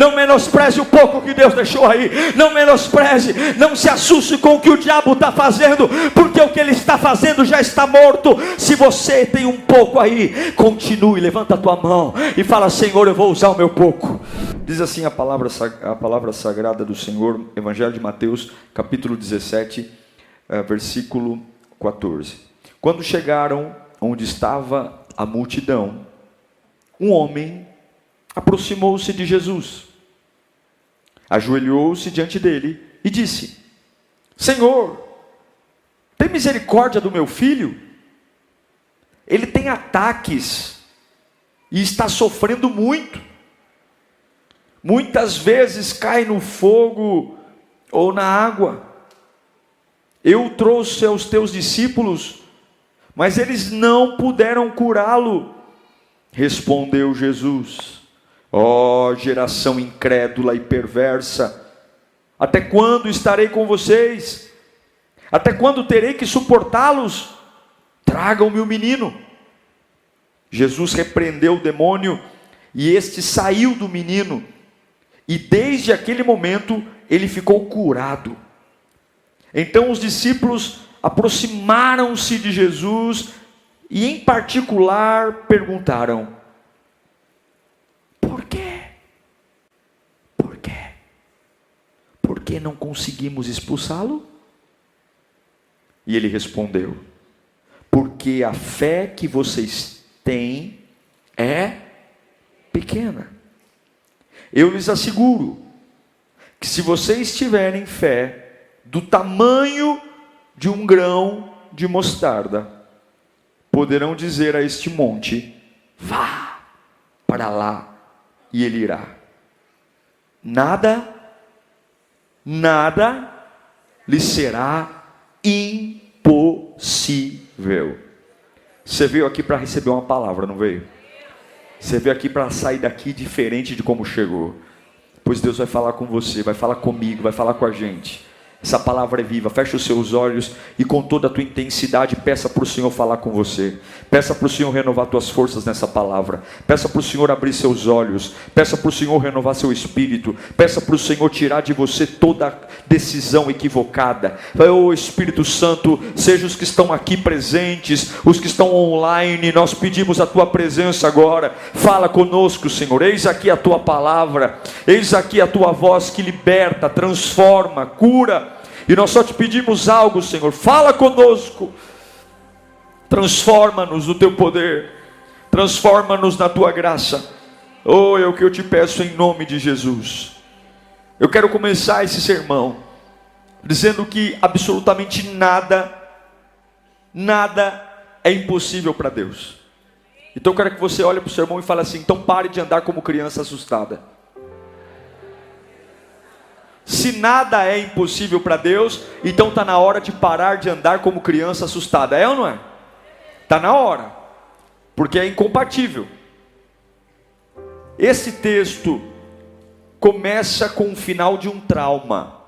Não menospreze o pouco que Deus deixou aí. Não menospreze, não se assuste com o que o diabo está fazendo, porque o que ele está fazendo já está morto. Se você tem um pouco aí, continue, levanta a tua mão e fala: Senhor, eu vou usar o meu pouco. Diz assim a palavra sagrada do Senhor, Evangelho de Mateus, capítulo 17, versículo 14. Quando chegaram onde estava a multidão, um homem aproximou-se de Jesus, ajoelhou-se diante dele e disse: Senhor, tem misericórdia do meu filho? Ele tem ataques e está sofrendo muito. Muitas vezes cai no fogo ou na água. Eu o trouxe aos teus discípulos, mas eles não puderam curá-lo. Respondeu Jesus: ó geração incrédula e perversa, até quando estarei com vocês? Até quando terei que suportá-los? Tragam-me o menino. Jesus repreendeu o demônio e este saiu do menino, e desde aquele momento ele ficou curado. Então os discípulos aproximaram-se de Jesus e em particular perguntaram: por quê? Por quê? Por que não conseguimos expulsá-lo? E ele respondeu: porque a fé que vocês têm é pequena. Eu lhes asseguro que se vocês tiverem fé do tamanho de um grão de mostarda, poderão dizer a este monte: vá para lá, e ele irá. Nada lhe será impossível. Você veio aqui para receber uma palavra, não veio? Você veio aqui para sair daqui diferente de como chegou. Pois Deus vai falar com você, vai falar comigo, vai falar com a gente. Essa palavra é viva. Feche os seus olhos e com toda a tua intensidade peça para o Senhor falar com você. Peça para o Senhor renovar tuas forças nessa palavra. Peça para o Senhor abrir seus olhos. Peça para o Senhor renovar seu espírito. Peça para o Senhor tirar de você toda decisão equivocada. Oh Espírito Santo, seja os que estão aqui presentes, os que estão online, nós pedimos a tua presença agora. Fala conosco, Senhor. Eis aqui a tua palavra. Eis aqui a tua voz que liberta, transforma, cura. E nós só te pedimos algo, Senhor: fala conosco, transforma-nos no teu poder, transforma-nos na tua graça. Oh, é o que eu te peço em nome de Jesus. Eu quero começar esse sermão dizendo que absolutamente nada é impossível para Deus. Então eu quero que você olhe para o sermão e fale assim: então pare de andar como criança assustada. Se nada é impossível para Deus, então está na hora de parar de andar como criança assustada. É ou não é? Está na hora, porque é incompatível. Esse texto começa com o final de um trauma.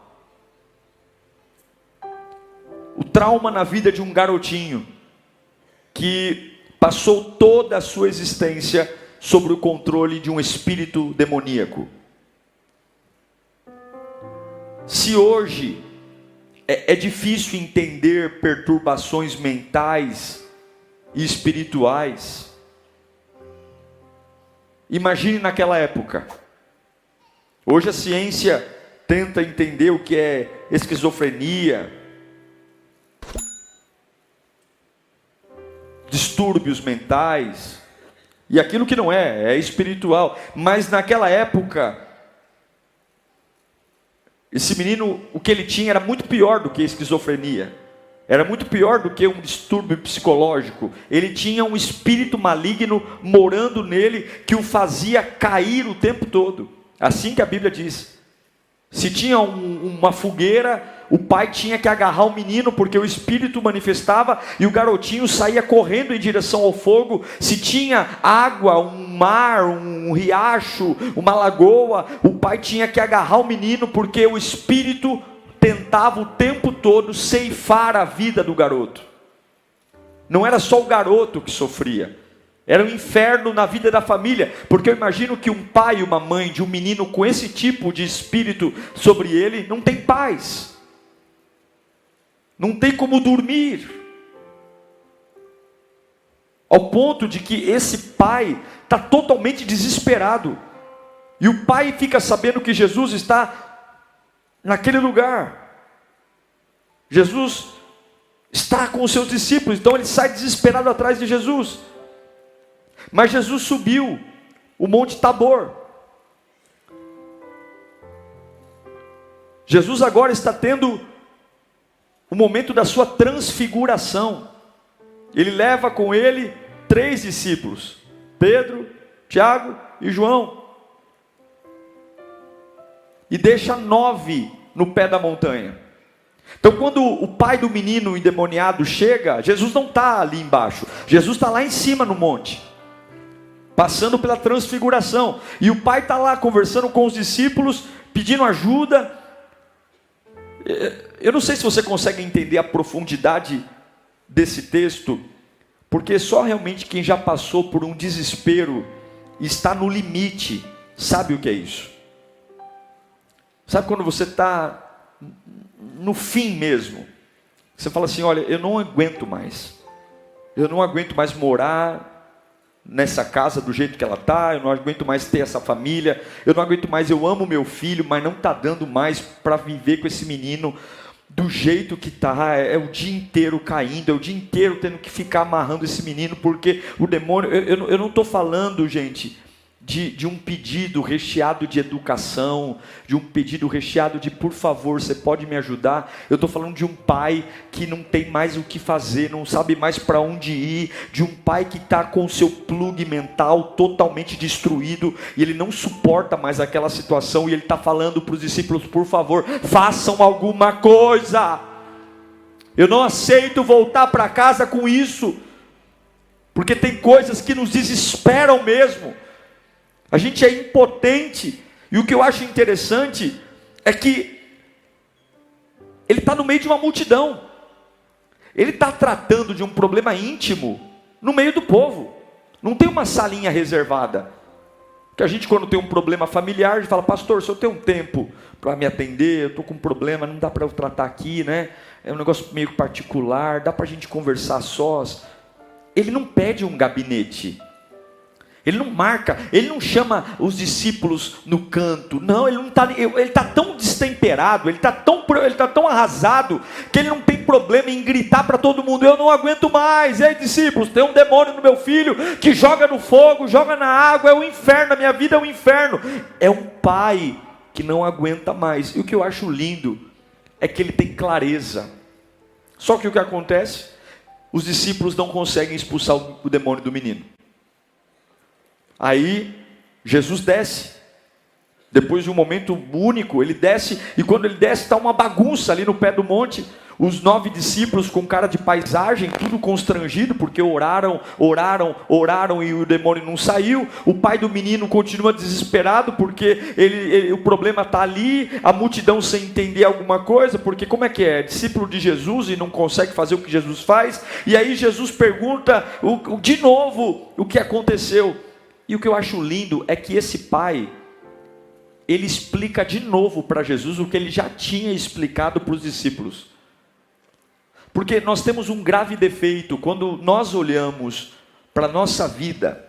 O trauma na vida de um garotinho que passou toda a sua existência sob o controle de um espírito demoníaco. Se hoje é difícil entender perturbações mentais e espirituais, imagine naquela época. Hoje a ciência tenta entender o que é esquizofrenia, distúrbios mentais, e aquilo que não é espiritual. Mas naquela época, esse menino, o que ele tinha era muito pior do que esquizofrenia. Era muito pior do que um distúrbio psicológico. Ele tinha um espírito maligno morando nele, que o fazia cair o tempo todo. Assim que a Bíblia diz. Se tinha uma fogueira, o pai tinha que agarrar o menino, porque o espírito manifestava, e o garotinho saía correndo em direção ao fogo. Se tinha água, um mar, um riacho, uma lagoa, o pai tinha que agarrar o menino, porque o espírito tentava o tempo todo ceifar a vida do garoto. Não era só o garoto que sofria, Era um inferno na vida da família, porque eu imagino que um pai e uma mãe de um menino com esse tipo de espírito sobre ele, não tem paz, não tem como dormir, ao ponto de que esse pai está totalmente desesperado, e o pai fica sabendo que Jesus está naquele lugar, Jesus está com os seus discípulos, então ele sai desesperado atrás de Jesus. Mas Jesus subiu o Monte Tabor. Jesus agora está tendo o momento da sua transfiguração. Ele leva com ele 3 discípulos: Pedro, Tiago e João. E deixa 9 no pé da montanha. Então quando o pai do menino endemoniado chega, Jesus não está ali embaixo. Jesus está lá em cima no monte, passando pela transfiguração, e o pai está lá conversando com os discípulos, pedindo ajuda. Eu não sei se você consegue entender a profundidade desse texto, porque só realmente quem já passou por um desespero, está no limite, sabe o que é isso. Sabe quando você está no fim mesmo, você fala assim: olha, eu não aguento mais morar nessa casa do jeito que ela está, eu não aguento mais ter essa família, eu não aguento mais, eu amo meu filho, mas não está dando mais para viver com esse menino do jeito que está, é o dia inteiro caindo, é o dia inteiro tendo que ficar amarrando esse menino, porque o demônio, eu não estou falando, gente, de um pedido recheado de educação, de um pedido recheado de por favor, você pode me ajudar. Eu estou falando de um pai que não tem mais o que fazer, não sabe mais para onde ir, de um pai que está com o seu plug mental totalmente destruído, e ele não suporta mais aquela situação, e ele está falando para os discípulos: por favor, façam alguma coisa, eu não aceito voltar para casa com isso, porque tem coisas que nos desesperam mesmo. A gente é impotente, e o que eu acho interessante é que ele está no meio de uma multidão, ele está tratando de um problema íntimo no meio do povo, não tem uma salinha reservada, que a gente quando tem um problema familiar, a gente fala: pastor, se eu tenho um tempo para me atender, eu estou com um problema, não dá para eu tratar aqui, né? É um negócio meio particular, dá para a gente conversar sós. Ele não pede um gabinete, ele não marca, ele não chama os discípulos no canto, não, ele está tão destemperado, ele está tão arrasado, que ele não tem problema em gritar para todo mundo: eu não aguento mais, e aí discípulos, tem um demônio no meu filho, que joga no fogo, joga na água, é o inferno, a minha vida é um inferno. É um pai que não aguenta mais, e o que eu acho lindo, é que ele tem clareza. Só que o que acontece? Os discípulos não conseguem expulsar o demônio do menino. Aí Jesus desce, depois de um momento único, ele desce, e quando ele desce está uma bagunça ali no pé do monte. Os 9 discípulos com cara de paisagem, tudo constrangido, porque oraram e o demônio não saiu. O pai do menino continua desesperado, porque o problema está ali, a multidão sem entender alguma coisa, porque como é que é? Discípulo de Jesus e não consegue fazer o que Jesus faz. E aí Jesus pergunta de novo o que aconteceu. E o que eu acho lindo é que esse pai, ele explica de novo para Jesus o que ele já tinha explicado para os discípulos. Porque nós temos um grave defeito quando nós olhamos para a nossa vida,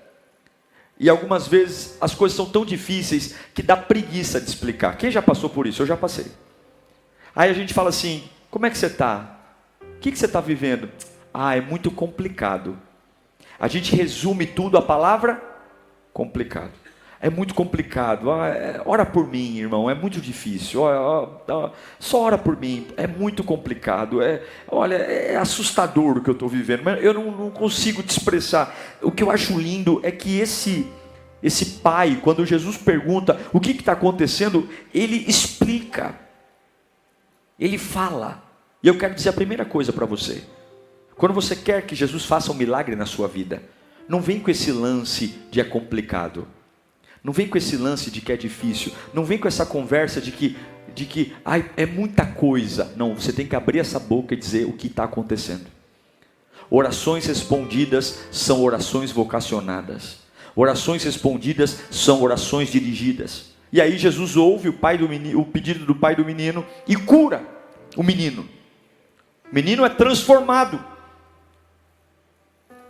e algumas vezes as coisas são tão difíceis que dá preguiça de explicar. Quem já passou por isso? Eu já passei. Aí a gente fala assim: como é que você está? O que você está vivendo? Ah, é muito complicado. A gente resume tudo à palavra complicado. É muito complicado. Ora por mim, irmão, é muito difícil. Só ora por mim, é muito complicado. Olha, é assustador o que eu estou vivendo, mas eu não consigo te expressar. O que eu acho lindo é que esse pai, quando Jesus pergunta o que está acontecendo, ele explica, ele fala. E eu quero dizer a primeira coisa para você: quando você quer que Jesus faça um milagre na sua vida, não vem com esse lance de é complicado. Não vem com esse lance de que é difícil. Não vem com essa conversa de que é muita coisa. Não, você tem que abrir essa boca e dizer o que está acontecendo. Orações respondidas são orações vocacionadas. Orações respondidas são orações dirigidas. E aí Jesus ouve o pedido do pai do menino e cura o menino. O menino é transformado.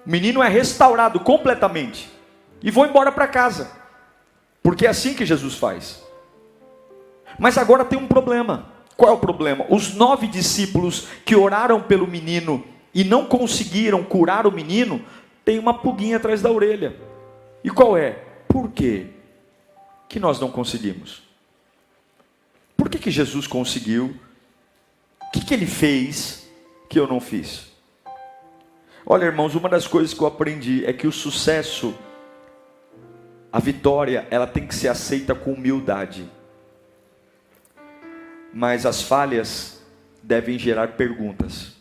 O menino é restaurado completamente. E vão embora para casa. Porque é assim que Jesus faz. Mas agora tem um problema. Qual é o problema? Os 9 discípulos que oraram pelo menino e não conseguiram curar o menino, tem uma pulguinha atrás da orelha. E qual é? Por quê que nós não conseguimos? Por que Jesus conseguiu? O que ele fez que eu não fiz? Olha, irmãos, uma das coisas que eu aprendi é que o sucesso, a vitória, ela tem que ser aceita com humildade. Mas as falhas devem gerar perguntas.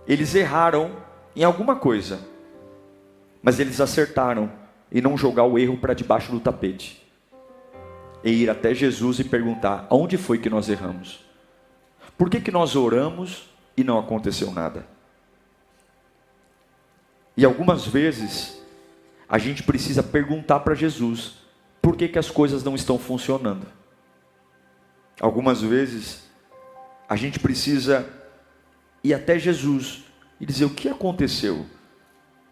Eles erraram em alguma coisa, mas eles acertaram em não jogar o erro para debaixo do tapete. E ir até Jesus e perguntar, aonde foi que nós erramos? Por que nós oramos e não aconteceu nada? E algumas vezes, a gente precisa perguntar para Jesus, por que as coisas não estão funcionando? Algumas vezes, a gente precisa ir até Jesus e dizer, o que aconteceu?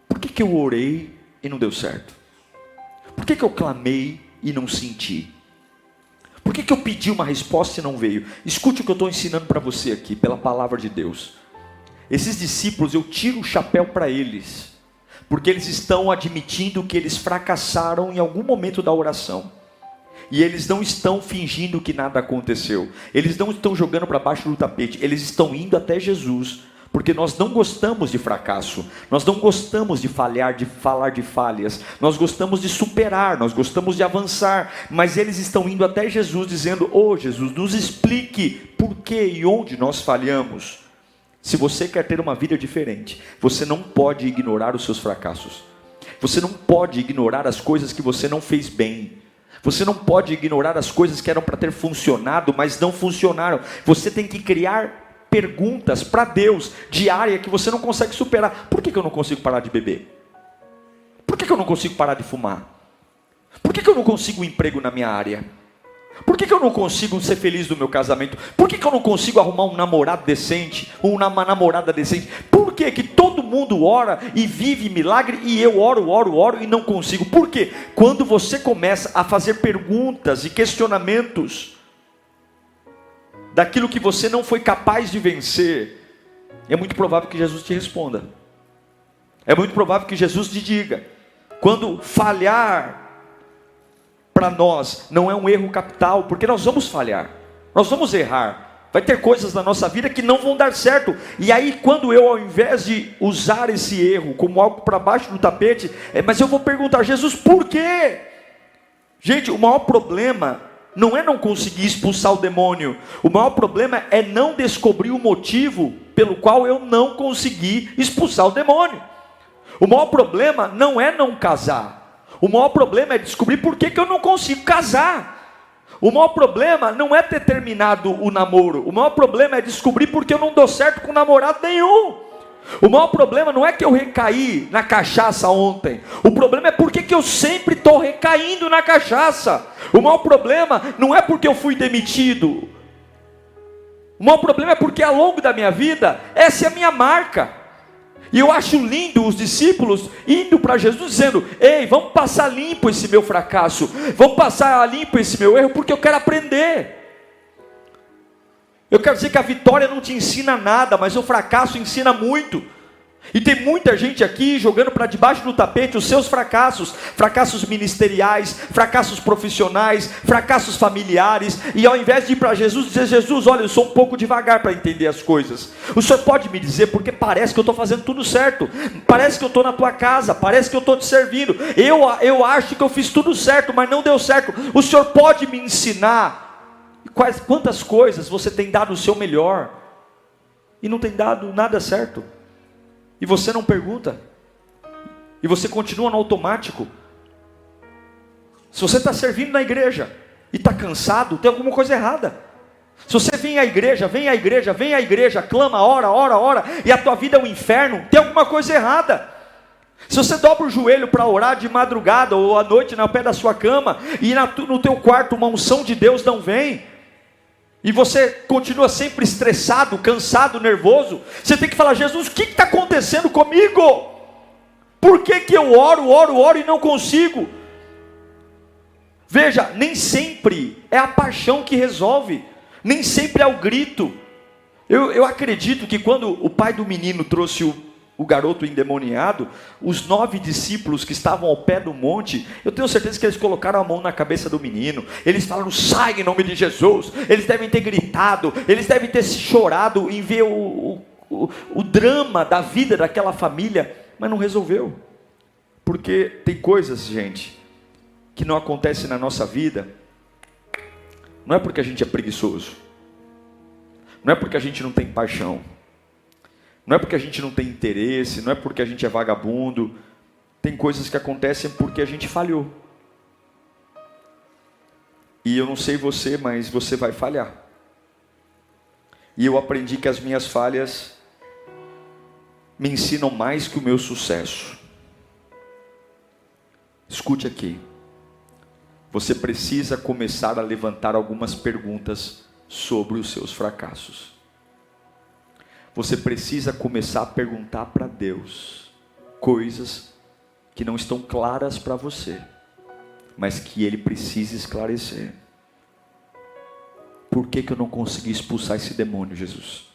Por que eu orei e não deu certo? Por que eu clamei e não senti? Por que eu pedi uma resposta e não veio? Escute o que eu estou ensinando para você aqui, pela palavra de Deus. Esses discípulos, eu tiro o chapéu para eles, porque eles estão admitindo que eles fracassaram em algum momento da oração. E eles não estão fingindo que nada aconteceu. Eles não estão jogando para baixo do tapete. Eles estão indo até Jesus. Porque nós não gostamos de fracasso. Nós não gostamos de falhar, de falar de falhas. Nós gostamos de superar, nós gostamos de avançar. Mas eles estão indo até Jesus dizendo, Jesus, nos explique por que e onde nós falhamos. Se você quer ter uma vida diferente, você não pode ignorar os seus fracassos. Você não pode ignorar as coisas que você não fez bem. Você não pode ignorar as coisas que eram para ter funcionado, mas não funcionaram. Você tem que criar perguntas para Deus, diária, que você não consegue superar. Por que eu não consigo parar de beber? Por que eu não consigo parar de fumar? Por que eu não consigo um emprego na minha área? Por que eu não consigo ser feliz no meu casamento? Por que eu não consigo arrumar um namorado decente, uma namorada decente? Por que todo mundo ora e vive milagre e eu oro e não consigo? Por quê? Quando você começa a fazer perguntas e questionamentos daquilo que você não foi capaz de vencer, é muito provável que Jesus te responda. É muito provável que Jesus te diga. Quando falhar para nós não é um erro capital, porque nós vamos falhar, nós vamos errar, vai ter coisas na nossa vida que não vão dar certo, e aí quando eu, ao invés de usar esse erro como algo para baixo do tapete, mas eu vou perguntar, Jesus, por quê? Gente, o maior problema não é não conseguir expulsar o demônio, o maior problema é não descobrir o motivo pelo qual eu não consegui expulsar o demônio. O maior problema não é não casar. O maior problema é descobrir por que eu não consigo casar. O maior problema não é ter terminado o namoro. O maior problema é descobrir por que eu não dou certo com namorado nenhum. O maior problema não é que eu recaí na cachaça ontem. O problema é por que eu sempre estou recaindo na cachaça. O maior problema não é porque eu fui demitido. O maior problema é porque ao longo da minha vida, essa é a minha marca. E eu acho lindo os discípulos indo para Jesus dizendo, ei, vamos passar limpo esse meu fracasso, vamos passar limpo esse meu erro, porque eu quero aprender. Eu quero dizer que a vitória não te ensina nada, mas o fracasso ensina muito. E tem muita gente aqui jogando para debaixo do tapete os seus fracassos, fracassos ministeriais, fracassos profissionais, fracassos familiares, e ao invés de ir para Jesus dizer, Jesus, olha, eu sou um pouco devagar para entender as coisas, o Senhor pode me dizer, porque parece que eu estou fazendo tudo certo, parece que eu estou na tua casa, parece que eu estou te servindo, eu acho que eu fiz tudo certo, mas não deu certo, o Senhor pode me ensinar quantas coisas você tem dado o seu melhor, e não tem dado nada certo, e você não pergunta, e você continua no automático. Se você está servindo na igreja e está cansado, tem alguma coisa errada. Se você vem à igreja, vem à igreja, vem à igreja, clama, ora, ora, ora, e a tua vida é um inferno, tem alguma coisa errada. Se você dobra o joelho para orar de madrugada ou à noite no pé da sua cama, e no teu quarto uma unção de Deus não vem, e você continua sempre estressado, cansado, nervoso, você tem que falar: Jesus, o que está acontecendo comigo? Por que eu oro e não consigo? Veja, nem sempre é a paixão que resolve, nem sempre é o grito. Eu acredito que quando o pai do menino trouxe o garoto endemoniado, os 9 discípulos que estavam ao pé do monte, eu tenho certeza que eles colocaram a mão na cabeça do menino, eles falaram: sai em nome de Jesus. Eles devem ter gritado, eles devem ter se chorado em ver o drama da vida daquela família, mas não resolveu. Porque tem coisas, gente, que não acontecem na nossa vida, não é porque a gente é preguiçoso, não é porque a gente não tem paixão, não é porque a gente não tem interesse, não é porque a gente é vagabundo. Tem coisas que acontecem porque a gente falhou. E eu não sei você, mas você vai falhar. E eu aprendi que as minhas falhas me ensinam mais que o meu sucesso. Escute aqui. Você precisa começar a levantar algumas perguntas sobre os seus fracassos. Você precisa começar a perguntar para Deus coisas que não estão claras para você, mas que Ele precisa esclarecer. Por que eu não consegui expulsar esse demônio, Jesus?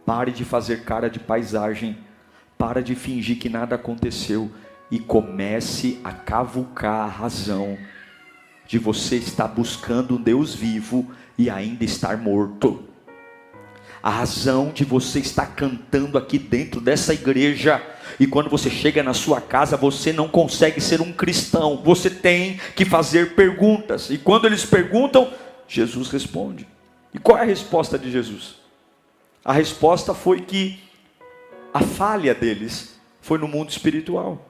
Pare de fazer cara de paisagem, para de fingir que nada aconteceu e comece a cavucar a razão de você estar buscando um Deus vivo e ainda estar morto. A razão de você estar cantando aqui dentro dessa igreja, e quando você chega na sua casa, você não consegue ser um cristão. Você tem que fazer perguntas, e quando eles perguntam, Jesus responde. E qual é a resposta de Jesus? A resposta foi que a falha deles foi no mundo espiritual.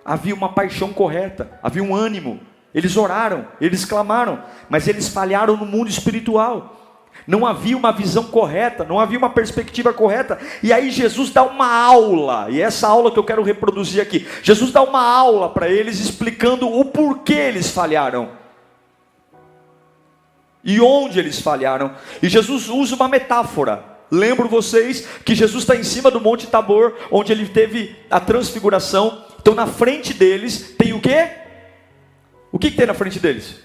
Havia uma paixão correta, havia um ânimo, eles oraram, eles clamaram, mas eles falharam no mundo espiritual. Não havia uma visão correta, não havia uma perspectiva correta. E aí Jesus dá uma aula, e essa aula que eu quero reproduzir aqui. Jesus dá uma aula para eles, explicando o porquê eles falharam e onde eles falharam. E Jesus usa uma metáfora. Lembro vocês que Jesus está em cima do Monte Tabor, onde ele teve a transfiguração. Então na frente deles tem o quê? O que tem na frente deles?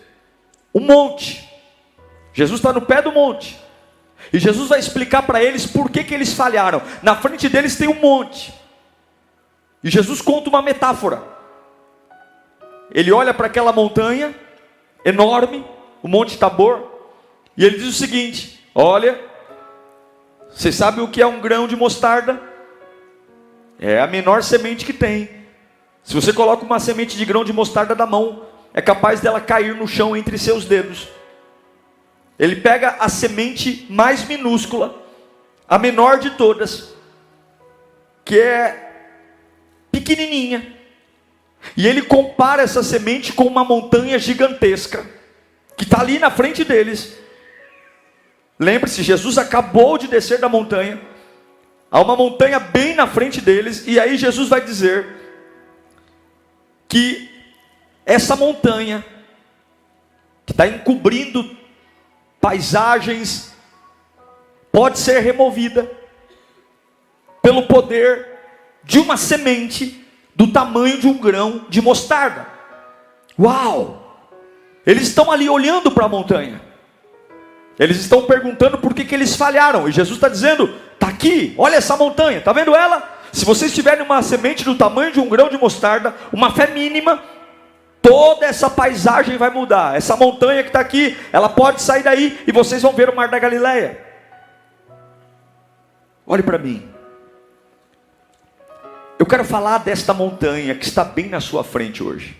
Um monte. Jesus está no pé do monte, e Jesus vai explicar para eles por que eles falharam. Na frente deles tem um monte, e Jesus conta uma metáfora. Ele olha para aquela montanha enorme, o Monte Tabor, e ele diz o seguinte: olha, vocês sabem o que é um grão de mostarda? É a menor semente que tem. Se você coloca uma semente de grão de mostarda na mão, é capaz dela cair no chão entre seus dedos. Ele pega a semente mais minúscula, a menor de todas, que é pequenininha, e ele compara essa semente com uma montanha gigantesca, que está ali na frente deles. Lembre-se, Jesus acabou de descer da montanha, há uma montanha bem na frente deles, e aí Jesus vai dizer que essa montanha, que está encobrindo paisagens, pode ser removida pelo poder de uma semente do tamanho de um grão de mostarda. Uau! Eles estão ali olhando para a montanha, eles estão perguntando por que eles falharam, e Jesus está dizendo: está aqui, olha essa montanha, está vendo ela? Se vocês tiverem uma semente do tamanho de um grão de mostarda, uma fé mínima, toda essa paisagem vai mudar. Essa montanha que está aqui, ela pode sair daí e vocês vão ver o Mar da Galileia. Olhe para mim. Eu quero falar desta montanha que está bem na sua frente hoje.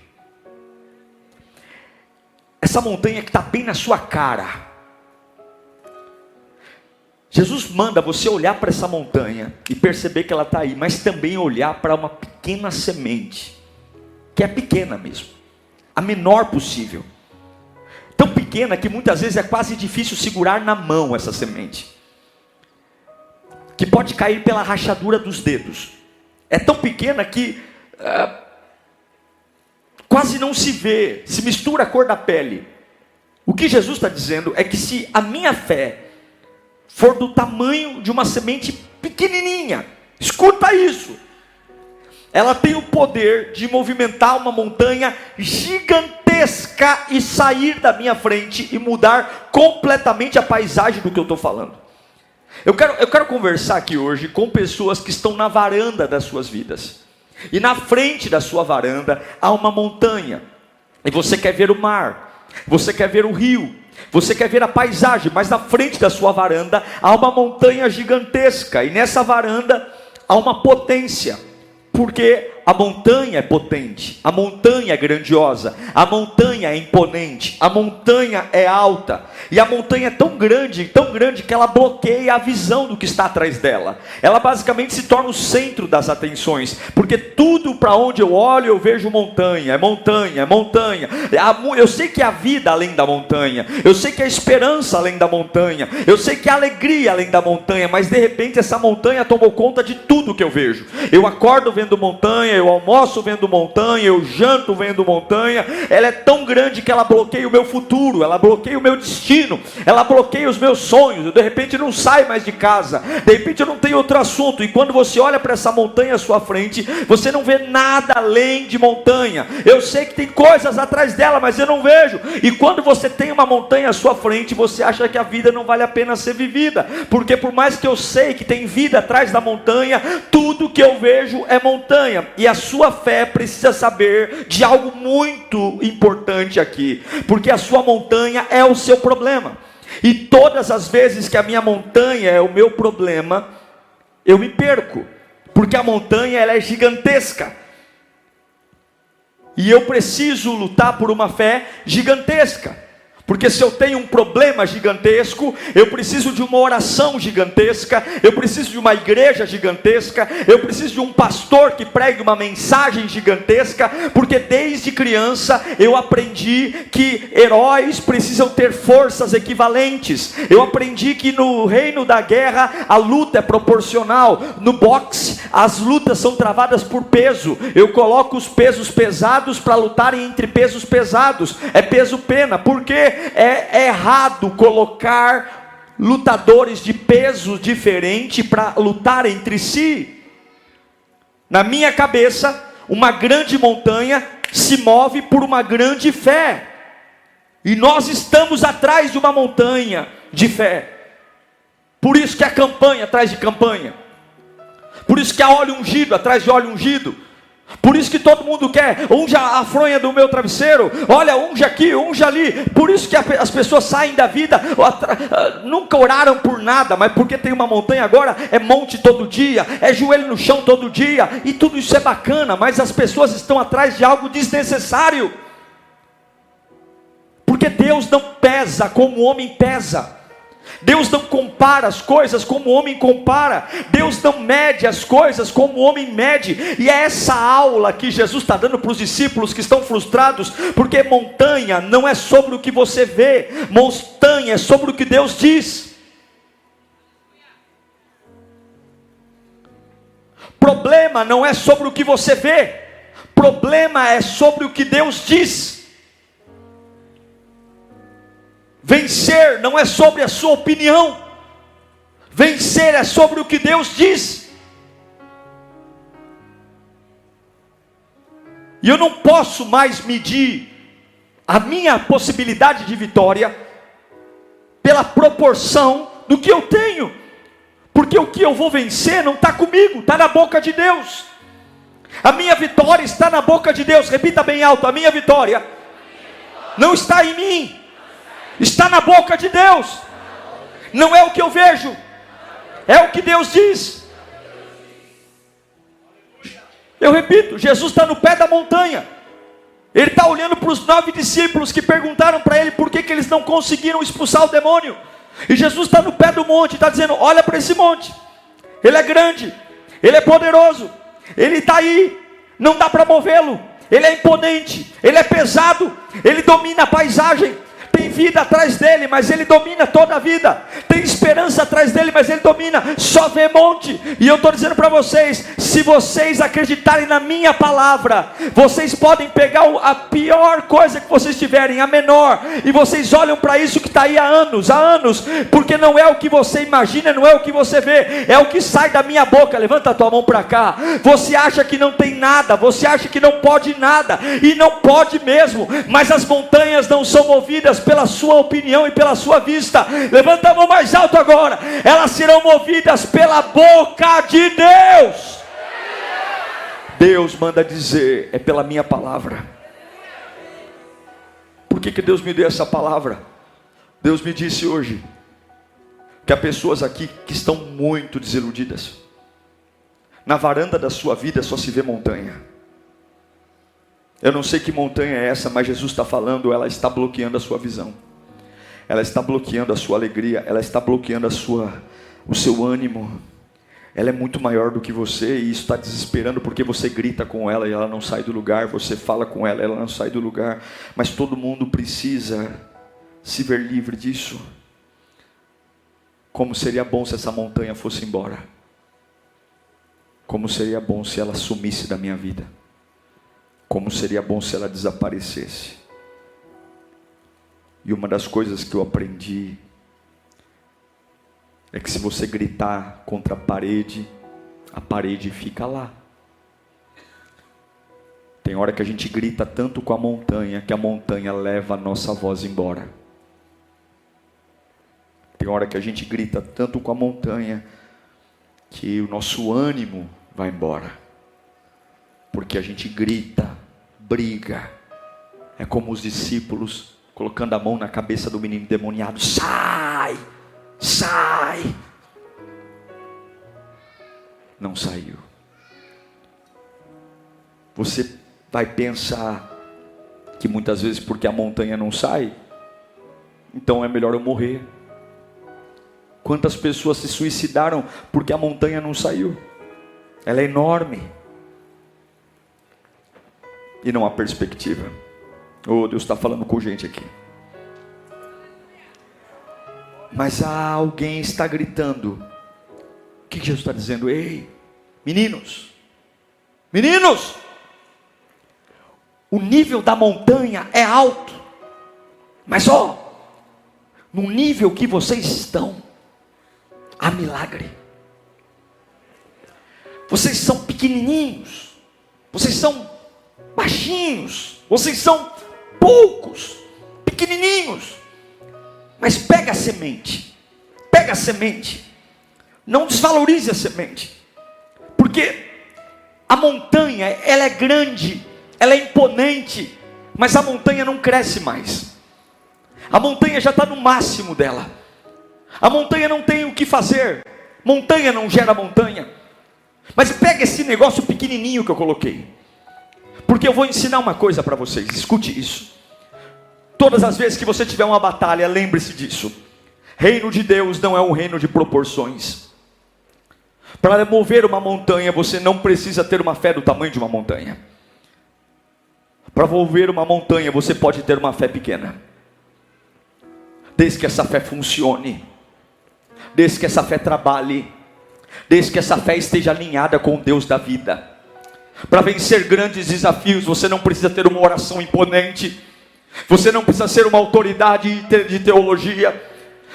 Essa montanha que está bem na sua cara. Jesus manda você olhar para essa montanha e perceber que ela está aí, mas também olhar para uma pequena semente, que é pequena mesmo, a menor possível. Tão pequena pequena que muitas vezes é quase difícil segurar na mão essa semente, que pode cair pela rachadura dos dedos. É tão pequena que quase não se vê, se mistura a cor da pele. O que Jesus está dizendo é que se a minha fé for do tamanho de uma semente pequenininha, escuta isso, ela tem o poder de movimentar uma montanha gigantesca e sair da minha frente e mudar completamente a paisagem do que eu estou falando. Eu quero conversar aqui hoje com pessoas que estão na varanda das suas vidas. E na frente da sua varanda há uma montanha. E você quer ver o mar, você quer ver o rio, você quer ver a paisagem, mas na frente da sua varanda há uma montanha gigantesca. E nessa varanda há uma potência, porque a montanha é potente, a montanha é grandiosa, a montanha é imponente, a montanha é alta, e a montanha é tão grande que ela bloqueia a visão do que está atrás dela. Ela basicamente se torna o centro das atenções, porque tudo para onde eu olho eu vejo montanha, é montanha, é montanha. Eu sei que há vida além da montanha, eu sei que há esperança além da montanha, eu sei que há alegria além da montanha, mas de repente essa montanha tomou conta de tudo que eu vejo. Eu acordo vendo montanha, eu almoço vendo montanha, eu janto vendo montanha. Ela é tão grande que ela bloqueia o meu futuro, ela bloqueia o meu destino, ela bloqueia os meus sonhos. Eu de repente não saio mais de casa, de repente eu não tenho outro assunto. E quando você olha para essa montanha à sua frente, você não vê nada além de montanha. Eu sei que tem coisas atrás dela, mas eu não vejo. E quando você tem uma montanha à sua frente, você acha que a vida não vale a pena ser vivida, porque por mais que eu sei que tem vida atrás da montanha, tudo que eu vejo é montanha. E a sua fé precisa saber de algo muito importante aqui, porque a sua montanha é o seu problema. E todas as vezes que a minha montanha é o meu problema, eu me perco, porque a montanha ela é gigantesca. E eu preciso lutar por uma fé gigantesca. Porque se eu tenho um problema gigantesco, eu preciso de uma oração gigantesca, eu preciso de uma igreja gigantesca, eu preciso de um pastor que pregue uma mensagem gigantesca, porque desde criança eu aprendi que heróis precisam ter forças equivalentes. Eu aprendi que no reino da guerra a luta é proporcional. No boxe as lutas são travadas por peso. Eu coloco os pesos pesados para lutarem entre pesos pesados. É peso-pena. Por quê? É errado colocar lutadores de peso diferente para lutar entre si. Na minha cabeça, uma grande montanha se move por uma grande fé. E nós estamos atrás de uma montanha de fé. Por isso que há campanha atrás de campanha. Por isso que há óleo ungido atrás de óleo ungido. Por isso que todo mundo quer, unja a fronha do meu travesseiro, olha, unja aqui, unja ali. Por isso que as pessoas saem da vida, nunca oraram por nada, mas porque tem uma montanha agora, é monte todo dia, é joelho no chão todo dia, e tudo isso é bacana, mas as pessoas estão atrás de algo desnecessário, porque Deus não pesa como o homem pesa. Deus não compara as coisas como o homem compara. Deus não mede as coisas como o homem mede. E é essa aula que Jesus está dando para os discípulos que estão frustrados, porque montanha não é sobre o que você vê, montanha é sobre o que Deus diz. Problema não é sobre o que você vê, problema é sobre o que Deus diz. Vencer não é sobre a sua opinião, vencer é sobre o que Deus diz. E eu não posso mais medir a minha possibilidade de vitória pela proporção do que eu tenho, porque o que eu vou vencer não está comigo, está na boca de Deus. A minha vitória está na boca de Deus. Repita bem alto: a minha vitória não está em mim, está na boca de Deus. Não é o que eu vejo, é o que Deus diz. Eu repito, Jesus está no pé da montanha. Ele está olhando para os 9 discípulos que perguntaram para ele por que eles não conseguiram expulsar o demônio. E Jesus está no pé do monte, está dizendo: olha para esse monte, ele é grande, ele é poderoso, ele está aí, não dá para movê-lo, ele é imponente, ele é pesado, ele domina a paisagem. tem vida atrás dele, mas ele domina toda a vida. Tem esperança atrás dele, mas ele domina. Só vê monte. E eu estou dizendo para vocês, se vocês acreditarem na minha palavra, vocês podem pegar a pior coisa que vocês tiverem, a menor, e vocês olham para isso que está aí há anos, porque não é o que você imagina, não é o que você vê, é o que sai da minha boca. Levanta a tua mão para cá. Você acha que não tem nada, você acha que não pode nada, e não pode mesmo, mas as montanhas não são movidas pela sua opinião e pela sua vista. Levanta a mão mais alto agora. Elas serão movidas pela boca de Deus. Deus manda dizer, é pela minha palavra. Por que Deus me deu essa palavra? Deus me disse hoje que há pessoas aqui que estão muito desiludidas. Na varanda da sua vida só se vê montanha. Eu não sei que montanha é essa, mas Jesus está falando, ela está bloqueando a sua visão. Ela está bloqueando a sua alegria, ela está bloqueando o seu ânimo. Ela é muito maior do que você, e isso está desesperando, porque você grita com ela e ela não sai do lugar, você fala com ela e ela não sai do lugar, mas todo mundo precisa se ver livre disso. Como seria bom se essa montanha fosse embora. Como seria bom se ela sumisse da minha vida. Como seria bom se ela desaparecesse. E uma das coisas que eu aprendi é que se você gritar contra a parede fica lá. Tem hora que a gente grita tanto com a montanha, que a montanha leva a nossa voz embora. Tem hora que a gente grita tanto com a montanha, que o nosso ânimo vai embora. Porque a gente grita, briga. É como os discípulos colocando a mão na cabeça do menino endemoniado. Sai! Sai! Não saiu. Você vai pensar que muitas vezes porque a montanha não sai, então é melhor eu morrer. Quantas pessoas se suicidaram porque a montanha não saiu? Ela é enorme. E não há perspectiva. Oh, Deus está falando com gente aqui. Mas alguém está gritando. O que Jesus está dizendo? Ei, meninos, o nível da montanha é alto, mas no nível que vocês estão, há milagre. Vocês são pequenininhos, vocês são baixinhos, vocês são poucos, pequenininhos. Mas pega a semente, não desvalorize a semente, porque a montanha, ela é grande, ela é imponente, mas a montanha não cresce mais. A montanha já está no máximo dela. A montanha não tem o que fazer, montanha não gera montanha. Mas pega esse negócio pequenininho que eu coloquei, porque eu vou ensinar uma coisa para vocês, escute isso. Todas as vezes que você tiver uma batalha, lembre-se disso. Reino de Deus não é um reino de proporções. Para mover uma montanha, você não precisa ter uma fé do tamanho de uma montanha. Para mover uma montanha, você pode ter uma fé pequena. Desde que essa fé funcione, desde que essa fé trabalhe, desde que essa fé esteja alinhada com o Deus da vida. Para vencer grandes desafios, você não precisa ter uma oração imponente. Você não precisa ser uma autoridade de teologia,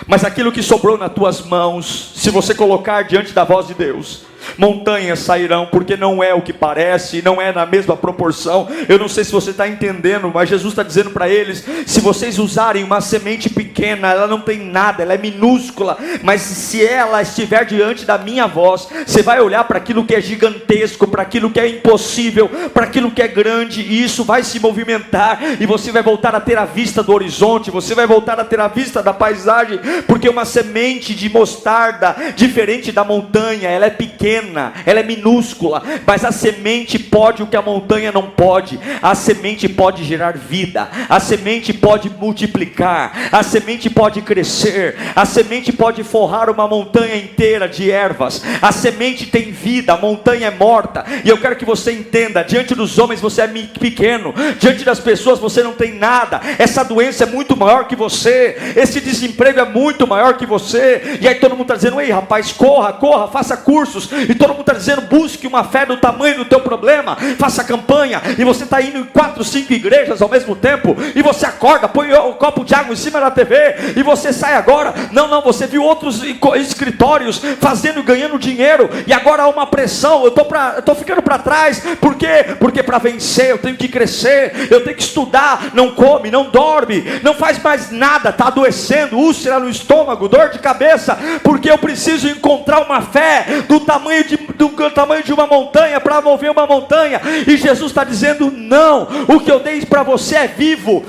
mas aquilo que sobrou nas tuas mãos, se você colocar diante da voz de Deus, montanhas sairão, porque não é o que parece, não é na mesma proporção. Eu não sei se você está entendendo, mas Jesus está dizendo para eles, se vocês usarem uma semente pequena, ela não tem nada, ela é minúscula, mas se ela estiver diante da minha voz, você vai olhar para aquilo que é gigantesco, para aquilo que é impossível, para aquilo que é grande, e isso vai se movimentar, e você vai voltar a ter a vista do horizonte, você vai voltar a ter a vista da paisagem, porque uma semente de mostarda, diferente da montanha, ela é pequena, ela é minúscula, mas a semente pode o que a montanha não pode. A semente pode gerar vida, a semente pode multiplicar, a semente pode crescer, a semente pode forrar uma montanha inteira de ervas. A semente tem vida, a montanha é morta, morta. E eu quero que você entenda, diante dos homens você é pequeno, diante das pessoas você não tem nada. Essa doença é muito maior que você, esse desemprego é muito maior que você. E aí todo mundo está dizendo: ei rapaz, corra, faça cursos. E todo mundo está dizendo: busque uma fé do tamanho do teu problema, faça campanha. E você está indo em 4, 5 igrejas ao mesmo tempo, e você acorda, põe um copo de água em cima da TV, e você sai agora. Não, você viu outros escritórios fazendo e ganhando dinheiro, e agora há uma pressão. Eu estou ficando para trás. Por quê? Porque para vencer eu tenho que crescer, eu tenho que estudar. Não come, não dorme, não faz mais nada, está adoecendo, úlcera no estômago, dor de cabeça, porque eu preciso encontrar uma fé do tamanho de uma montanha, para mover uma montanha. E Jesus está dizendo: não, o que eu dei para você é vivo.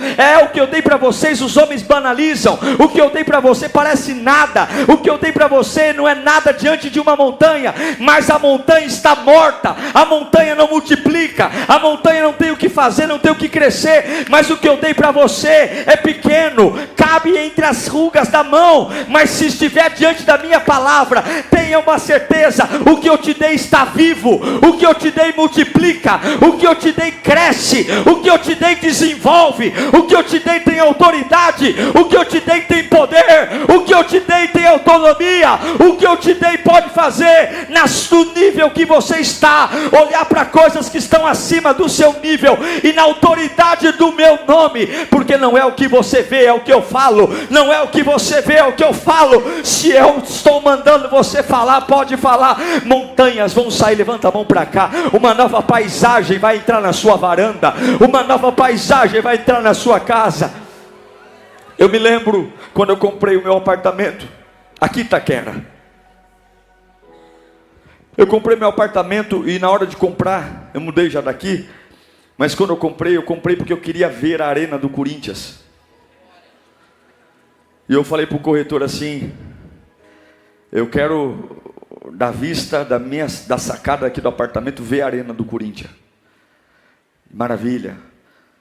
O que eu dei para vocês os homens banalizam, o que eu dei para você parece nada, o que eu dei para você não é nada diante de uma montanha. Mas a montanha está morta, a montanha não multiplica, a montanha não tem o que fazer, não tem o que crescer. Mas o que eu dei para você é pequeno, cabe entre as rugas da mão. Mas se estiver diante da minha palavra, tenha uma certeza: o que eu te dei está vivo, o que eu te dei multiplica, o que eu te dei cresce, o que eu te dei desenvolve, o que eu te dei tem autoridade, o que eu te dei tem poder, o que eu te dei tem autonomia, o que eu te dei pode fazer no nível que você está, olhar para coisas que estão acima do seu nível e na autoridade do meu nome. Porque não é o que você vê, é o que eu falo. Não é o que você vê, é o que eu falo. Se eu estou mandando você falar, pode falar. Montanhas vão sair, levanta a mão para cá. Uma nova paisagem vai entrar na sua varanda, uma nova paisagem vai entrar na sua casa. Eu me lembro quando eu comprei o meu apartamento aqui em Itaquera. Eu comprei meu apartamento e na hora de comprar, eu mudei já daqui, mas quando eu comprei porque eu queria ver a arena do Corinthians. E eu falei para o corretor assim: eu quero, da vista da sacada aqui do apartamento, ver a arena do Corinthians. Maravilha.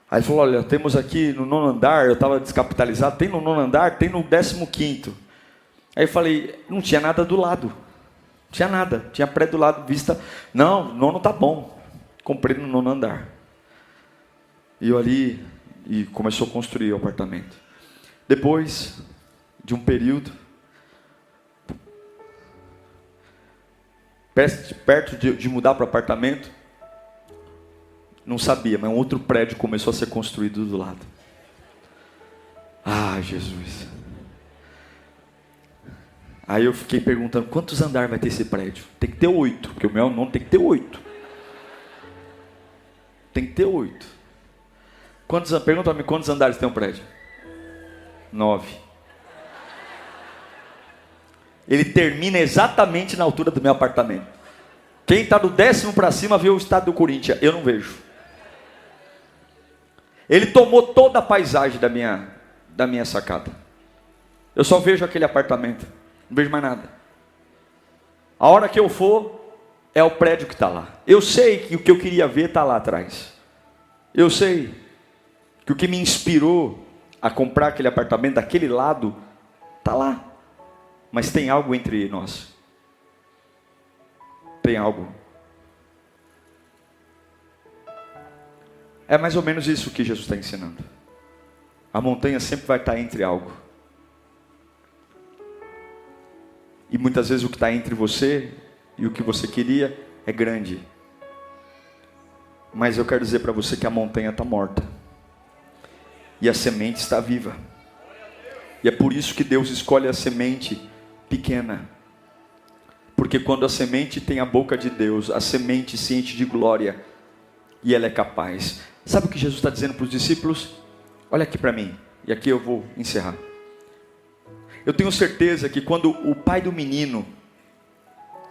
Aí ele falou: olha, temos aqui no 9º andar, eu estava descapitalizado, tem no 9º andar, tem no 15º. Aí eu falei: não tinha nada do lado. Tinha nada, tinha prédio do lado, vista. Não, 9º tá bom. Comprei no 9º andar. E eu ali, e começou a construir o apartamento. Depois de um período, perto de mudar para o apartamento, não sabia, mas um outro prédio começou a ser construído do lado. Ah, Jesus. Aí eu fiquei perguntando: quantos andares vai ter esse prédio? Tem que ter 8, porque o meu nome tem que ter 8. Tem que ter 8. Pergunta-me quantos andares tem um prédio? 9. Ele termina exatamente na altura do meu apartamento. Quem está do 10º para cima vê o estádio do Corinthians, eu não vejo. Ele tomou toda a paisagem da minha sacada. Eu só vejo aquele apartamento, não vejo mais nada. A hora que eu for, é o prédio que está lá. Eu sei que o que eu queria ver está lá atrás. Eu sei que o que me inspirou a comprar aquele apartamento daquele lado está lá. Mas tem algo entre nós. Tem algo. É mais ou menos isso que Jesus está ensinando. A montanha sempre vai estar entre algo. E muitas vezes o que está entre você e o que você queria é grande. Mas eu quero dizer para você que a montanha está morta. E a semente está viva. E é por isso que Deus escolhe a semente pequena. Porque quando a semente tem a boca de Deus, a semente se enche de glória. E ela é capaz. Sabe o que Jesus está dizendo para os discípulos? Olha aqui para mim. E aqui eu vou encerrar. Eu tenho certeza que quando o pai do menino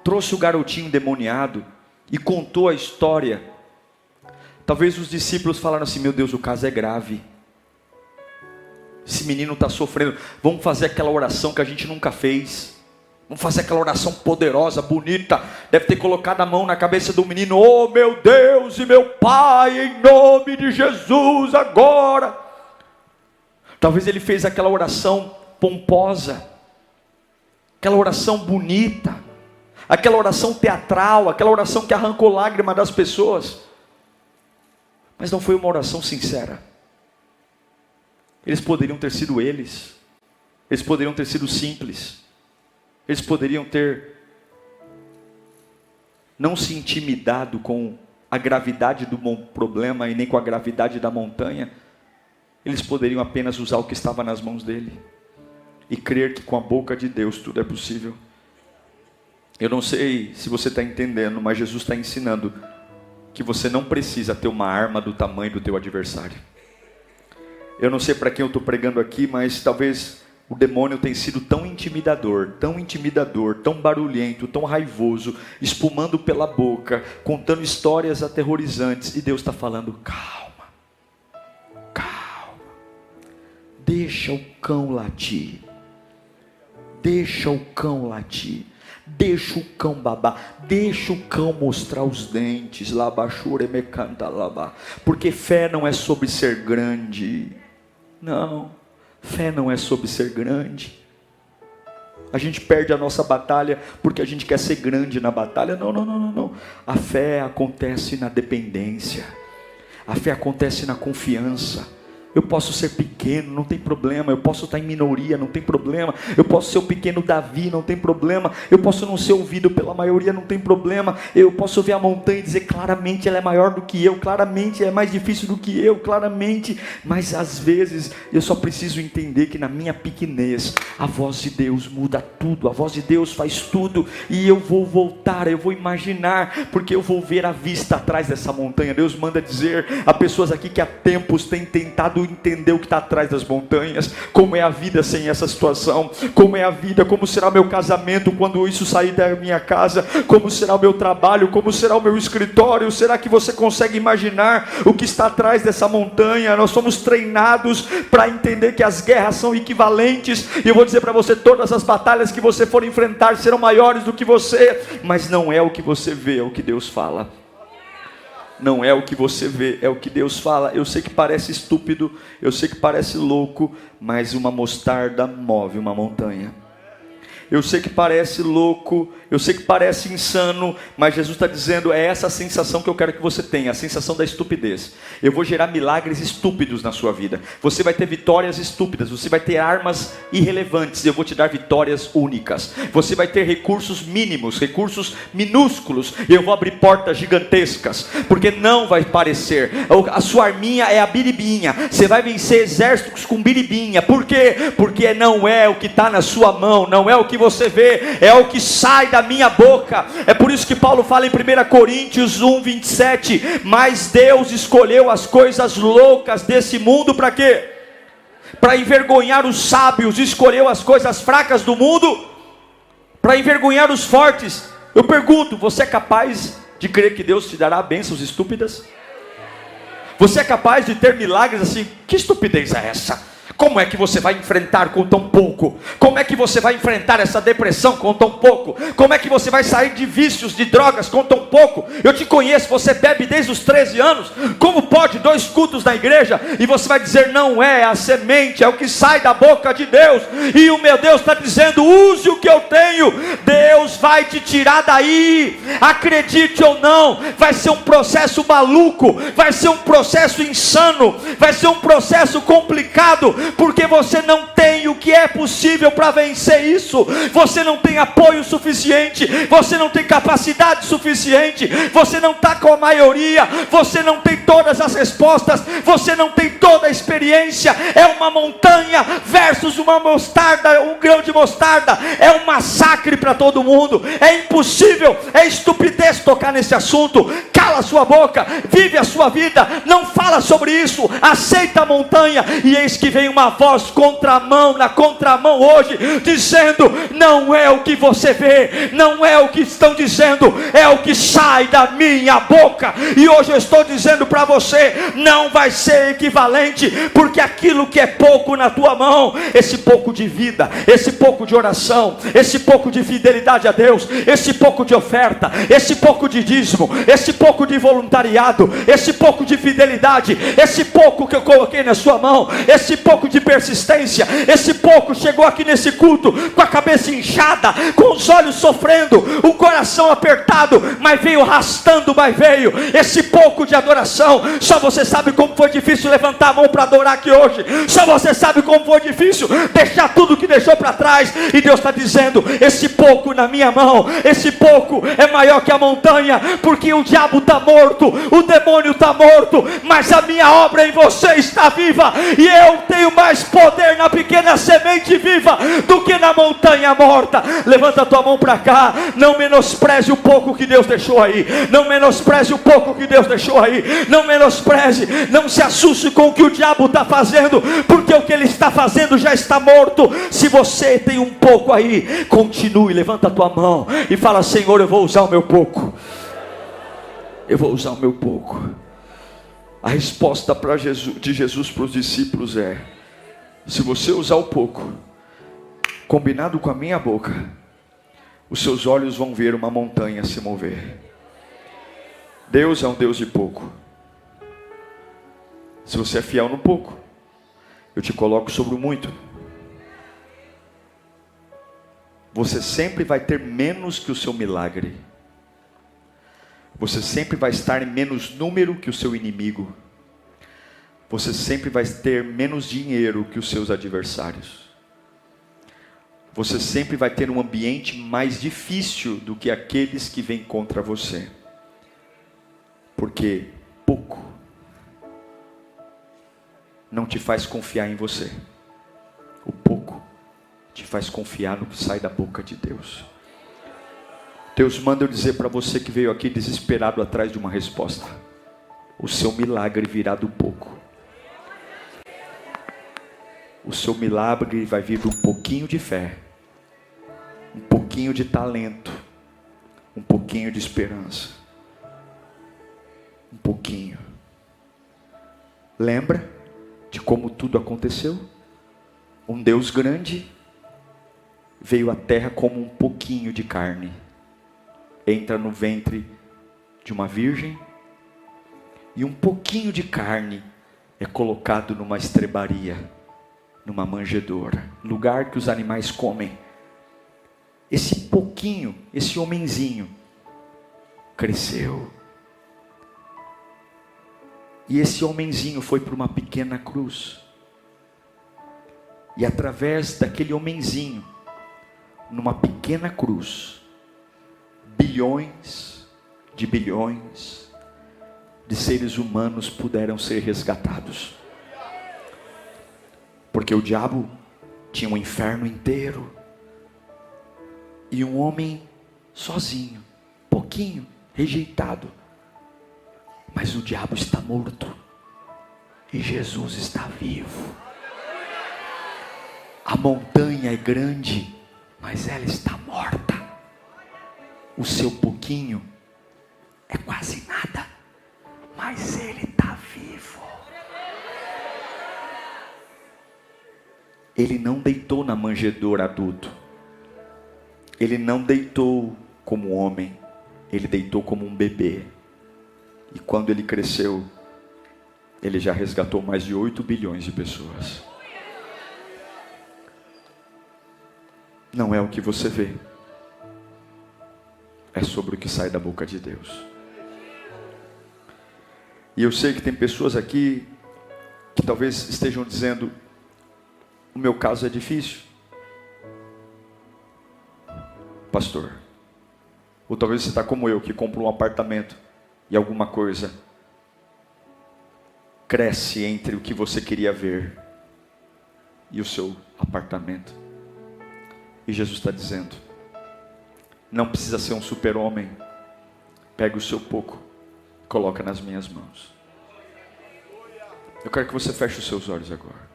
trouxe o garotinho endemoniado e contou a história, talvez os discípulos falaram assim: meu Deus, o caso é grave. Esse menino está sofrendo. Vamos fazer aquela oração que a gente nunca fez. Vamos fazer aquela oração poderosa, bonita. Deve ter colocado a mão na cabeça do menino. Oh meu Deus e meu Pai, em nome de Jesus agora. Talvez ele fez aquela oração pomposa, aquela oração bonita, aquela oração teatral, aquela oração que arrancou lágrima das pessoas, mas não foi uma oração sincera. Eles poderiam ter sido eles poderiam ter sido simples, eles poderiam ter não se intimidado com a gravidade do problema e nem com a gravidade da montanha. Eles poderiam apenas usar o que estava nas mãos dele e crer que com a boca de Deus tudo é possível. Eu não sei se você está entendendo, mas Jesus está ensinando que você não precisa ter uma arma do tamanho do teu adversário. Eu não sei para quem eu estou pregando aqui, mas talvez o demônio tenha sido tão intimidador, tão barulhento, tão raivoso, espumando pela boca, contando histórias aterrorizantes, e Deus está falando: calma, calma, deixa o cão latir, deixa o cão latir, deixa o cão babar, deixa o cão mostrar os dentes, porque fé não é sobre ser grande, não, fé não é sobre ser grande. A gente perde a nossa batalha porque a gente quer ser grande na batalha. Não. A fé acontece na dependência, a fé acontece na confiança. Eu posso ser pequeno, não tem problema. Eu posso estar em minoria, não tem problema. Eu posso ser o pequeno Davi, não tem problema. Eu posso não ser ouvido pela maioria, não tem problema. Eu posso ver a montanha e dizer claramente ela é maior do que eu, claramente é mais difícil do que eu, claramente. Mas às vezes eu só preciso entender que na minha pequenez a voz de Deus muda tudo, a voz de Deus faz tudo. E eu vou voltar, eu vou imaginar, porque eu vou ver a vista atrás dessa montanha. Deus manda dizer a pessoas aqui que há tempos têm tentado entender o que está atrás das montanhas, como é a vida sem essa situação, como é a vida, como será o meu casamento quando isso sair da minha casa, como será o meu trabalho, como será o meu escritório. Será que você consegue imaginar o que está atrás dessa montanha? Nós somos treinados para entender que as guerras são equivalentes, e eu vou dizer para você, todas as batalhas que você for enfrentar serão maiores do que você, mas não é o que você vê, é o que Deus fala. Não é o que você vê, é o que Deus fala. Eu sei que parece estúpido, eu sei que parece louco, mas uma mostarda move uma montanha. Eu sei que parece louco, eu sei que parece insano, mas Jesus está dizendo, é essa sensação que eu quero que você tenha, a sensação da estupidez. Eu vou gerar milagres estúpidos na sua vida. Você vai ter vitórias estúpidas, você vai ter armas irrelevantes, eu vou te dar vitórias únicas. Você vai ter recursos mínimos, recursos minúsculos, e eu vou abrir portas gigantescas, porque não vai parecer. A sua arminha é a biribinha, você vai vencer exércitos com biribinha. Por quê? Porque não é o que está na sua mão, não é o que você vê, é o que sai da minha boca. É por isso que Paulo fala em 1 Coríntios 1:27, mas Deus escolheu as coisas loucas desse mundo para quê? Para envergonhar os sábios. Escolheu as coisas fracas do mundo para envergonhar os fortes. Eu pergunto, você é capaz de crer que Deus te dará bênçãos estúpidas? Você é capaz de ter milagres assim? Que estupidez é essa? Como é que você vai enfrentar com tão pouco? Como é que você vai enfrentar essa depressão com tão pouco? Como é que você vai sair de vícios, de drogas com tão pouco? Eu te conheço, você bebe desde os 13 anos. Como pode 2 cultos na igreja? E você vai dizer, não é a semente, é o que sai da boca de Deus. E o meu Deus está dizendo, use o que eu tenho. Deus vai te tirar daí. Acredite ou não, vai ser um processo maluco, vai ser um processo insano, vai ser um processo complicado, porque você não tem o que é possível para vencer isso. Você não tem apoio suficiente, você não tem capacidade suficiente, você não está com a maioria, você não tem todas as respostas, você não tem toda a experiência. É uma montanha versus uma mostarda, um grão de mostarda, é um massacre para todo mundo. É impossível, é estupidez tocar nesse assunto. Cala a sua boca, vive a sua vida, não fala sobre isso, aceita a montanha. E eis que vem uma voz na contramão hoje, dizendo, não é o que você vê, não é o que estão dizendo, é o que sai da minha boca. E hoje eu estou dizendo para você, não vai ser equivalente, porque aquilo que é pouco na tua mão, esse pouco de vida, esse pouco de oração, esse pouco de fidelidade a Deus, esse pouco de oferta, esse pouco de dízimo, esse pouco de voluntariado, esse pouco de fidelidade, esse pouco que eu coloquei na sua mão, esse pouco pouco de persistência. Esse pouco chegou aqui nesse culto com a cabeça inchada, com os olhos sofrendo, o coração apertado, mas veio arrastando, mas veio. Esse pouco de adoração, só você sabe como foi difícil levantar a mão para adorar aqui hoje. Só você sabe como foi difícil deixar tudo que deixou para trás. E Deus está dizendo: esse pouco na minha mão, esse pouco é maior que a montanha, porque o diabo está morto, o demônio está morto, mas a minha obra em você está viva, e eu tenho mais poder na pequena semente viva do que na montanha morta. Levanta a tua mão para cá, não menospreze o pouco que Deus deixou aí, não menospreze o pouco que Deus deixou aí, não menospreze, não se assuste com o que o diabo está fazendo, porque o que ele está fazendo já está morto. Se você tem um pouco aí, continue, levanta a tua mão e fala: Senhor, eu vou usar o meu pouco, eu vou usar o meu pouco. A resposta de Jesus para os discípulos é: se você usar o pouco, combinado com a minha boca, os seus olhos vão ver uma montanha se mover. Deus é um Deus de pouco. Se você é fiel no pouco, eu te coloco sobre o muito. Você sempre vai ter menos que o seu milagre. Você sempre vai estar em menos número que o seu inimigo. Você sempre vai ter menos dinheiro que os seus adversários. Você sempre vai ter um ambiente mais difícil do que aqueles que vêm contra você. Porque pouco não te faz confiar em você. O pouco te faz confiar no que sai da boca de Deus. Deus manda eu dizer para você que veio aqui desesperado atrás de uma resposta: o seu milagre virá do pouco. O seu milagre vai vir de um pouquinho de fé, um pouquinho de talento, um pouquinho de esperança, um pouquinho. Lembra de como tudo aconteceu? Um Deus grande veio à terra como um pouquinho de carne. Entra no ventre de uma virgem, e um pouquinho de carne é colocado numa estrebaria, numa manjedoura, lugar que os animais comem. Esse pouquinho, esse homenzinho, cresceu. E esse homenzinho foi para uma pequena cruz. E através daquele homenzinho, numa pequena cruz, bilhões de seres humanos puderam ser resgatados. Porque o diabo tinha um inferno inteiro, e um homem sozinho, pouquinho, rejeitado. Mas o diabo está morto e Jesus está vivo. A montanha é grande, mas ela está morta. O seu pouquinho é quase nada, mas ele está vivo. Ele não deitou na manjedoura adulto. Ele não deitou como homem. Ele deitou como um bebê. E quando ele cresceu, ele já resgatou mais de 8 bilhões de pessoas. Não é o que você vê, é sobre o que sai da boca de Deus. E eu sei que tem pessoas aqui que talvez estejam dizendo: o meu caso é difícil, pastor. Ou talvez você está como eu, que comprou um apartamento e alguma coisa cresce entre o que você queria ver e o seu apartamento. E Jesus está dizendo: não precisa ser um super-homem. Pega o seu pouco, coloca nas minhas mãos. Eu quero que você feche os seus olhos agora.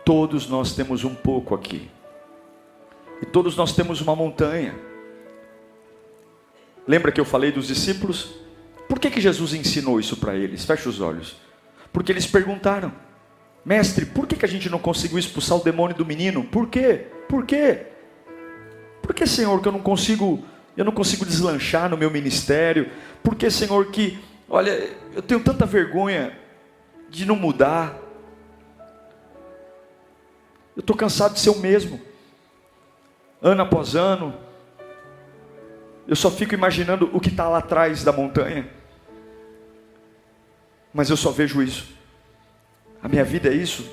Todos nós temos um pouco aqui. E todos nós temos uma montanha. Lembra que eu falei dos discípulos? Por que Jesus ensinou isso para eles? Feche os olhos. Porque eles perguntaram: mestre, por que a gente não conseguiu expulsar o demônio do menino? Por quê? Por quê? Por que, Senhor, que eu não consigo deslanchar no meu ministério? Por que, Senhor, que, olha, eu tenho tanta vergonha de não mudar. Eu estou cansado de ser o mesmo. Ano após ano. Eu só fico imaginando o que está lá atrás da montanha. Mas eu só vejo isso. A minha vida é isso.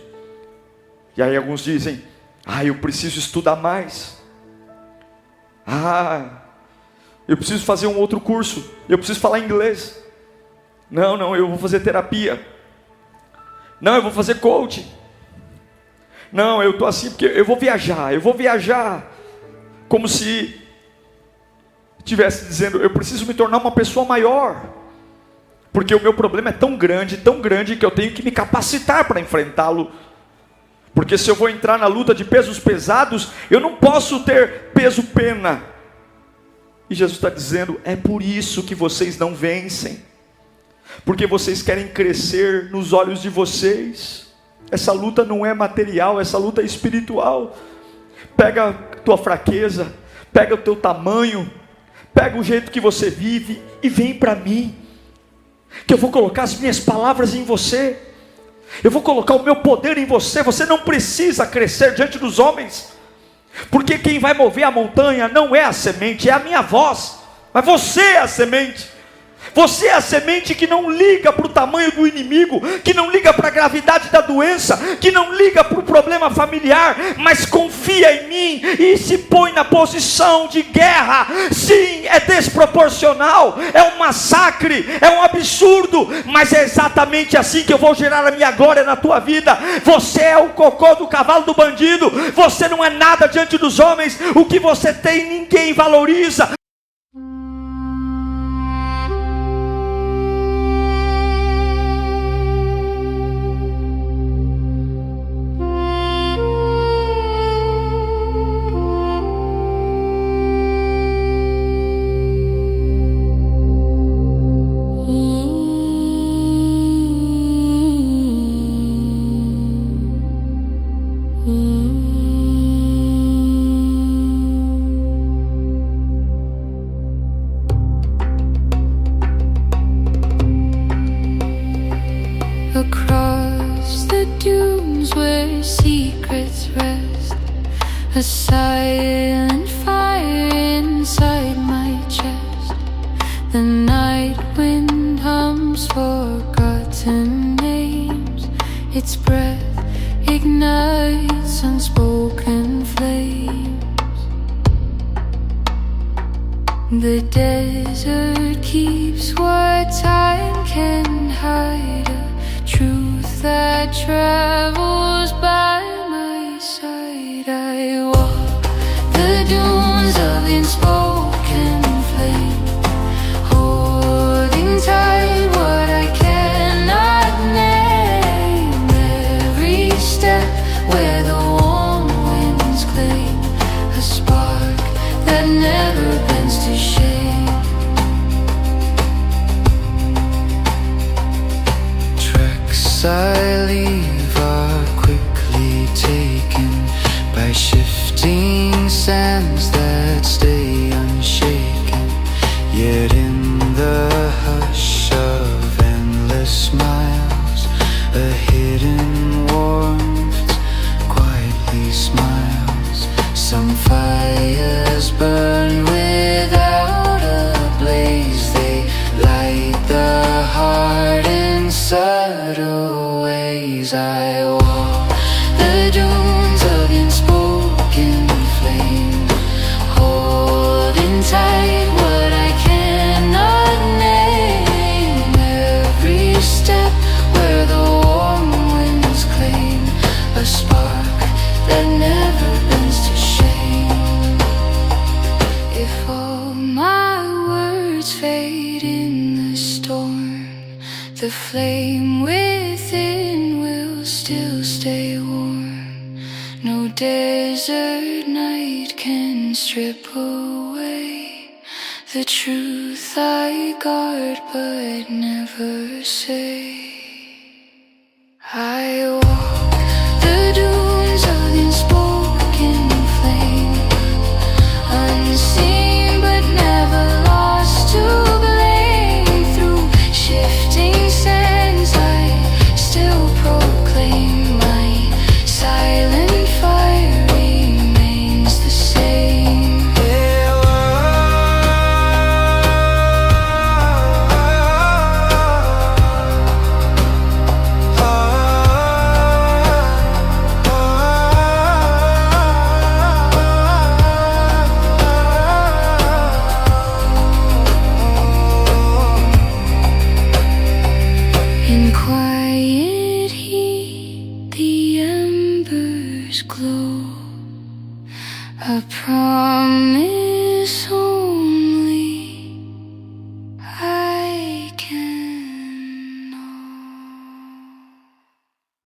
E aí alguns dizem: eu preciso estudar mais. Eu preciso fazer um outro curso. Eu preciso falar inglês. Não, eu vou fazer terapia. Não, eu vou fazer coaching. Não, eu estou assim porque eu vou viajar. Como se estivesse dizendo: eu preciso me tornar uma pessoa maior. Porque o meu problema é tão grande que eu tenho que me capacitar para enfrentá-lo. Porque se eu vou entrar na luta de pesos pesados, eu não posso ter peso pena. E Jesus está dizendo: é por isso que vocês não vencem. Porque vocês querem crescer nos olhos de vocês. Essa luta não é material, essa luta é espiritual. Pega a tua fraqueza, pega o teu tamanho, pega o jeito que você vive e vem para mim. Que eu vou colocar as minhas palavras em você. Eu vou colocar o meu poder em você. Você não precisa crescer diante dos homens. Porque quem vai mover a montanha não é a semente, é a minha voz. Mas você é a semente. Você é a semente que não liga para o tamanho do inimigo, que não liga para a gravidade da doença, que não liga para o problema familiar, mas confia em mim e se põe na posição de guerra. Sim, é desproporcional, é um massacre, é um absurdo, mas é exatamente assim que eu vou gerar a minha glória na tua vida. Você é o cocô do cavalo do bandido, você não é nada diante dos homens, o que você tem ninguém valoriza. Across the dunes where secrets rest, a silent fire inside my chest. The night wind hums forgotten names, its breath ignites unspoken flames. The desert keeps what time can hide, truth that travels by my side. I walk the dunes of unspoken flame, holding tight what I cannot name. Every step where the warm winds claim a spark that never bends to shame. I leave are quickly taken by shifting sands that stay unshaken. Yet in the hush of endless miles, a hidden warmth quietly smiles. Some fires burn without a blaze, they light the heart in subtle ways. I walk the dunes of unspoken flame, holding tight what I cannot name. Every step where the warm winds claim a spark that never bends to shame. If all my words fade in the storm, the flame within will still stay warm. No desert night can strip away the truth I guard but never say. I walk the dunes of the unspoken flame, unseen but never lost to blame. Through shifting sands I still proclaim my silent fire. tears glow. A promise